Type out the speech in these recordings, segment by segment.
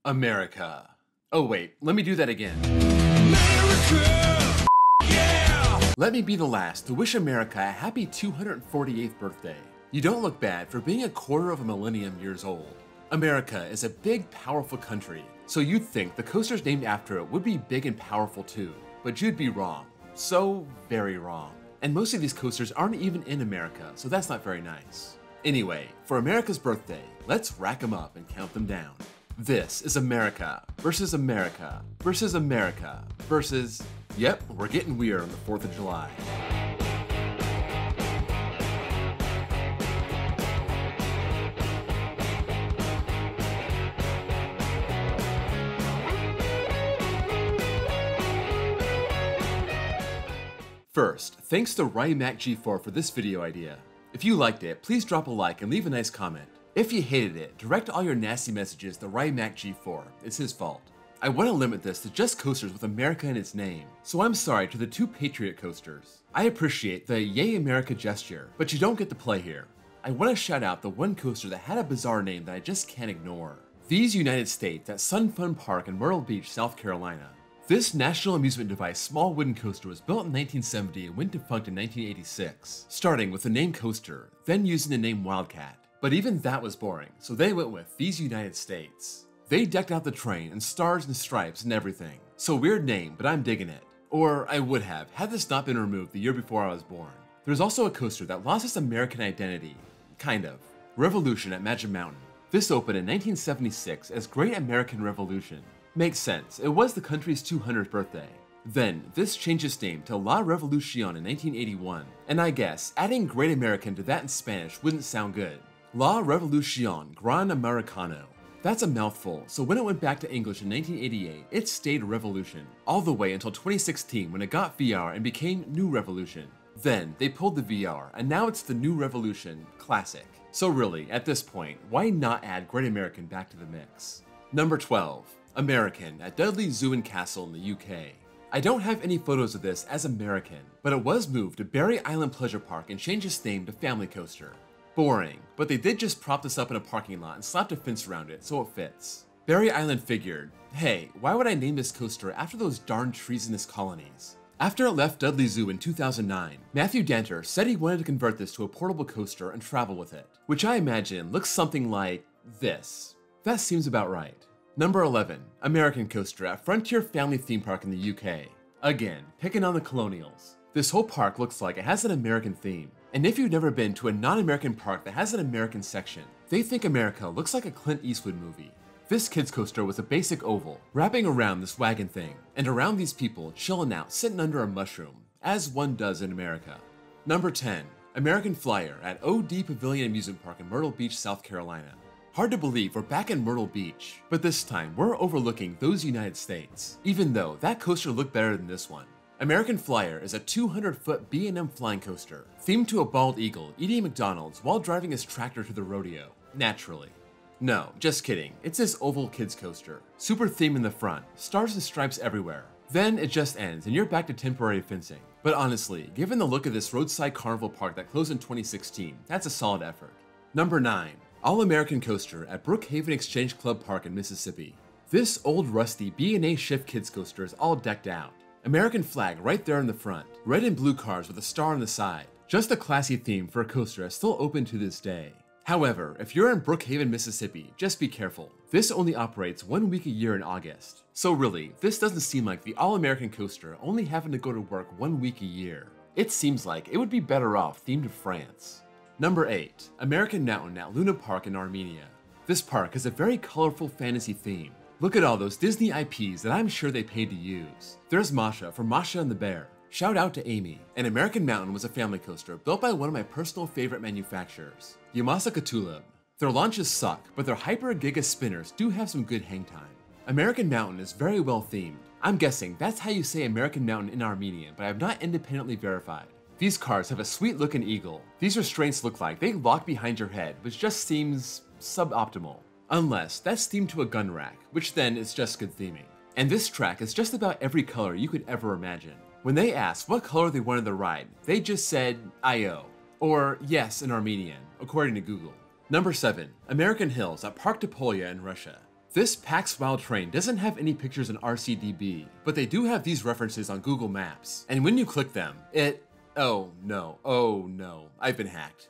America. Oh wait, let me do that again. America! Yeah! Let me be the last to wish America a happy 248th birthday. You don't look bad for being a quarter of a millennium years old. America is a big, powerful country, so you'd think the coasters named after it would be big and powerful too, but you'd be wrong. So very wrong. And most of these coasters aren't even in America, so that's not very nice. Anyway, for America's birthday, let's rack them up and count them down. This is America versus America versus America versus... Yep, we're getting weird on the 4th of July. First, thanks to Rymac G4 for this video idea. If you liked it, please drop a like and leave a nice comment. If you hated it, direct all your nasty messages to Rymac G4, it's his fault. I want to limit this to just coasters with America in its name, so I'm sorry to the two Patriot coasters. I appreciate the Yay America gesture, but you don't get to play here. I want to shout out the one coaster that had a bizarre name that I just can't ignore. These United States at Sun Fun Park in Myrtle Beach, South Carolina. This national amusement device small wooden coaster was built in 1970 and went defunct in 1986, starting with the name Coaster, then using the name Wildcat. But even that was boring, so they went with These United States. They decked out the train in stars and stripes and everything. So weird name, but I'm digging it. Or I would have, had this not been removed the year before I was born. There's also a coaster that lost its American identity. Kind of. Revolution at Magic Mountain. This opened in 1976 as Great American Revolution. Makes sense, it was the country's 200th birthday. Then, this changed its name to La Revolucion in 1981, and I guess adding Great American to that in Spanish wouldn't sound good. La Revolucion Gran Americano. That's a mouthful, so when it went back to English in 1988, it stayed Revolution, all the way until 2016 when it got VR and became New Revolution. Then, they pulled the VR, and now it's the New Revolution Classic. So really, at this point, why not add Great American back to the mix? Number 12. American at Dudley Zoo and Castle in the UK. I don't have any photos of this as American, but it was moved to Barry Island Pleasure Park and changed its name to Family Coaster. Boring, but they did just prop this up in a parking lot and slapped a fence around it so it fits. Barry Island figured, hey, why would I name this coaster after those darn treasonous colonies? After it left Dudley Zoo in 2009, Matthew Danter said he wanted to convert this to a portable coaster and travel with it, which I imagine looks something like this. That seems about right. Number 11. American Coaster at Frontier Family Theme Park in the UK. Again, picking on the colonials. This whole park looks like it has an American theme. And if you've never been to a non-American park that has an American section, they think America looks like a Clint Eastwood movie. This kids coaster was a basic oval, wrapping around this wagon thing, and around these people chilling out sitting under a mushroom, as one does in America. Number 10. American Flyer at OD Pavilion Amusement Park in Myrtle Beach, South Carolina. Hard to believe we're back in Myrtle Beach, but this time we're overlooking those United States, even though that coaster looked better than this one. American Flyer is a 200-foot B&M flying coaster, themed to a bald eagle eating McDonald's while driving his tractor to the rodeo, naturally. No, just kidding, it's this oval kids coaster. Super theme in the front, stars and stripes everywhere. Then it just ends and you're back to temporary fencing. But honestly, given the look of this roadside carnival park that closed in 2016, that's a solid effort. Number 9. All-American Coaster at Brookhaven Exchange Club Park in Mississippi. This old rusty B&A Shift Kids coaster is all decked out. American flag right there in the front, red and blue cars with a star on the side. Just a classy theme for a coaster that's still open to this day. However, if you're in Brookhaven, Mississippi, just be careful. This only operates 1 week a year in August. So really, this doesn't seem like the All-American Coaster only having to go to work 1 week a year. It seems like it would be better off themed to France. Number 8. American Mountain at Luna Park in Armenia. This park has a very colorful fantasy theme. Look at all those Disney IPs that I'm sure they paid to use. There's Masha from Masha and the Bear. Shout out to Amy. And American Mountain was a family coaster built by one of my personal favorite manufacturers, Yamasa Tulip. Their launches suck, but their Hyper Giga spinners do have some good hang time. American Mountain is very well themed. I'm guessing that's how you say American Mountain in Armenian, but I have not independently verified. These cars have a sweet looking eagle. These restraints look like they lock behind your head, which just seems suboptimal. Unless that's themed to a gun rack, which then is just good theming. And this track is just about every color you could ever imagine. When they asked what color they wanted the ride, they just said IO, or yes in Armenian, according to Google. Number 7. American Hills at Park Topolya in Russia. This PAX Wild train doesn't have any pictures in RCDB, but they do have these references on Google Maps, and when you click them, oh no, I've been hacked.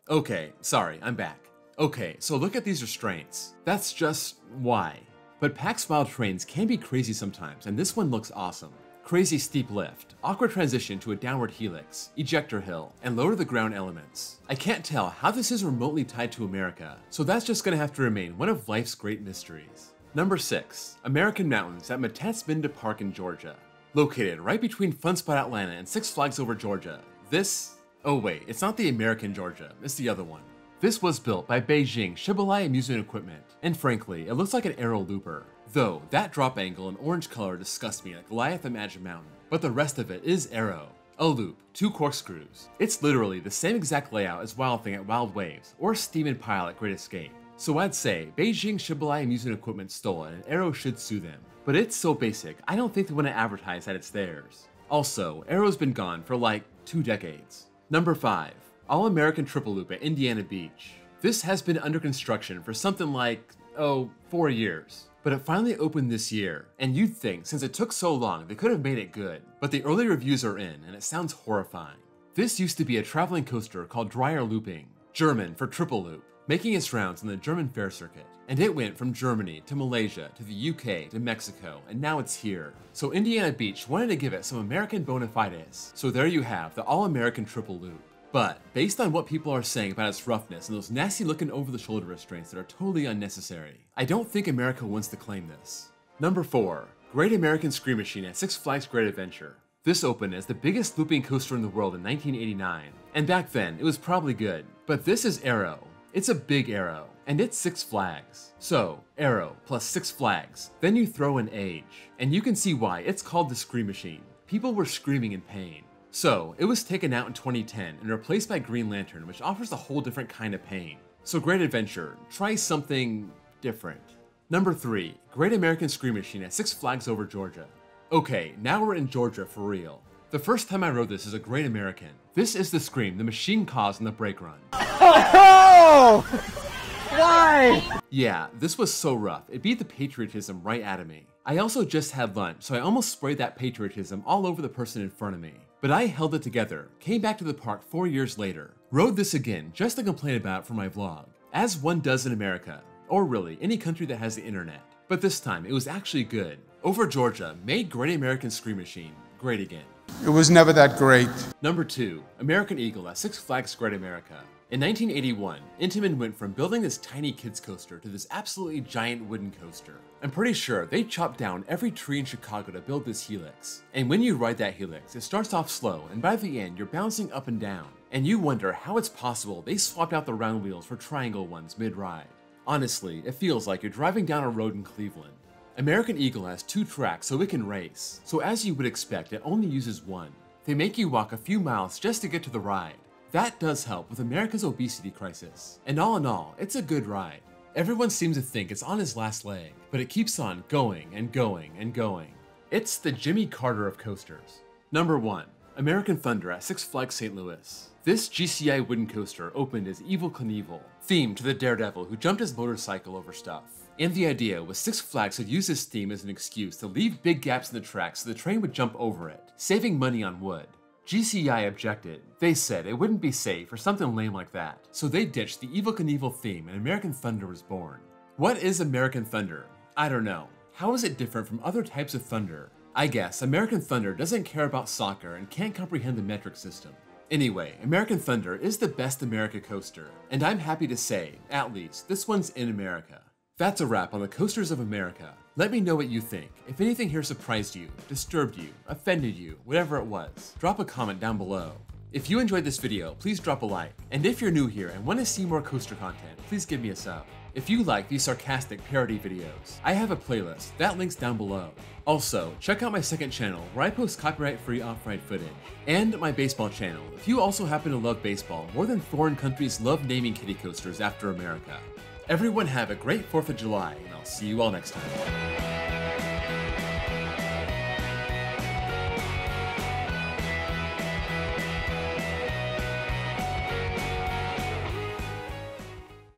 Okay, sorry, I'm back. Okay, so look at these restraints. That's just why. But PAX Wild trains can be crazy sometimes, and this one looks awesome. Crazy steep lift, awkward transition to a downward helix, ejector hill, and lower the ground elements. I can't tell how this is remotely tied to America, so that's just gonna have to remain one of life's great mysteries. Number 6, American Mountains at Metatsminda Park in Georgia. Located right between Fun Spot Atlanta and Six Flags Over Georgia, oh wait, it's not the American Georgia, it's the other one. This was built by Beijing Shibuya Amusement Equipment, and frankly, it looks like an aero looper. Though, that drop angle and orange color disgusts me like Goliath at Magic Mountain, but the rest of it is aero. A loop, 2 corkscrews. It's literally the same exact layout as Wild Thing at Wild Waves, or Steam and Pile at Great Escape. So I'd say Beijing Shibuya Amusement Equipment stole it and aero should sue them. But it's so basic, I don't think they want to advertise that it's theirs. Also, aero's been gone for like 2 decades. Number 5, All-American Triple Loop at Indiana Beach. This has been under construction for something like, 4 years. But it finally opened this year, and you'd think since it took so long they could have made it good, but the early reviews are in and it sounds horrifying. This used to be a traveling coaster called Dreyer Looping, German for Triple Loop, making its rounds on the German fair circuit. And it went from Germany to Malaysia to the UK to Mexico, and now it's here. So Indiana Beach wanted to give it some American bona fides. So there you have the All-American Triple Loop. But based on what people are saying about its roughness and those nasty looking over-the-shoulder restraints that are totally unnecessary, I don't think America wants to claim this. Number 4, Great American Scream Machine at Six Flags Great Adventure. This opened as the biggest looping coaster in the world in 1989, and back then it was probably good. But this is aero. It's a big aero, and it's Six Flags. So, aero plus Six Flags, then you throw in age, and you can see why it's called the Scream Machine. People were screaming in pain. So, it was taken out in 2010 and replaced by Green Lantern, which offers a whole different kind of pain. So Great Adventure, try something different. Number 3, Great American Scream Machine at Six Flags Over Georgia. Okay, now we're in Georgia for real. The first time I rode this as a Great American. This is the scream the machine caused in the brake run. Oh! Why? Yeah, this was so rough, it beat the patriotism right out of me. I also just had lunch, so I almost sprayed that patriotism all over the person in front of me. But I held it together, came back to the park 4 years later, rode this again just to complain about it for my vlog, as one does in America, or really any country that has the internet. But this time, it was actually good. Over Georgia made Great American Scream Machine great again. It was never that great. Number 2, American Eagle at Six Flags Great America. In 1981, Intamin went from building this tiny kids coaster to this absolutely giant wooden coaster. I'm pretty sure they chopped down every tree in Chicago to build this helix. And when you ride that helix, it starts off slow, and by the end, you're bouncing up and down. And you wonder how it's possible they swapped out the round wheels for triangle ones mid-ride. Honestly, it feels like you're driving down a road in Cleveland. American Eagle has 2 tracks so it can race, so as you would expect, it only uses 1. They make you walk a few miles just to get to the ride. That does help with America's obesity crisis. And all in all, it's a good ride. Everyone seems to think it's on his last leg, but it keeps on going and going and going. It's the Jimmy Carter of coasters. Number 1, American Thunder at Six Flags St. Louis. This GCI wooden coaster opened as Evel Knievel, themed to the daredevil who jumped his motorcycle over stuff. And the idea was Six Flags had used this theme as an excuse to leave big gaps in the track so the train would jump over it, saving money on wood. GCI objected. They said it wouldn't be safe or something lame like that, so they ditched the Evel Knievel theme and American Thunder was born. What is American Thunder? I don't know. How is it different from other types of thunder? I guess American Thunder doesn't care about soccer and can't comprehend the metric system. Anyway, American Thunder is the best America coaster, and I'm happy to say, at least, this one's in America. That's a wrap on the coasters of America. Let me know what you think. If anything here surprised you, disturbed you, offended you, whatever it was, drop a comment down below. If you enjoyed this video, please drop a like. And if you're new here and want to see more coaster content, please give me a sub. If you like these sarcastic parody videos, I have a playlist, that link's down below. Also, check out my second channel where I post copyright-free off-ride footage, and my baseball channel if you also happen to love baseball more than foreign countries love naming kiddie coasters after America. Everyone have a great 4th of July, and I'll see you all next time.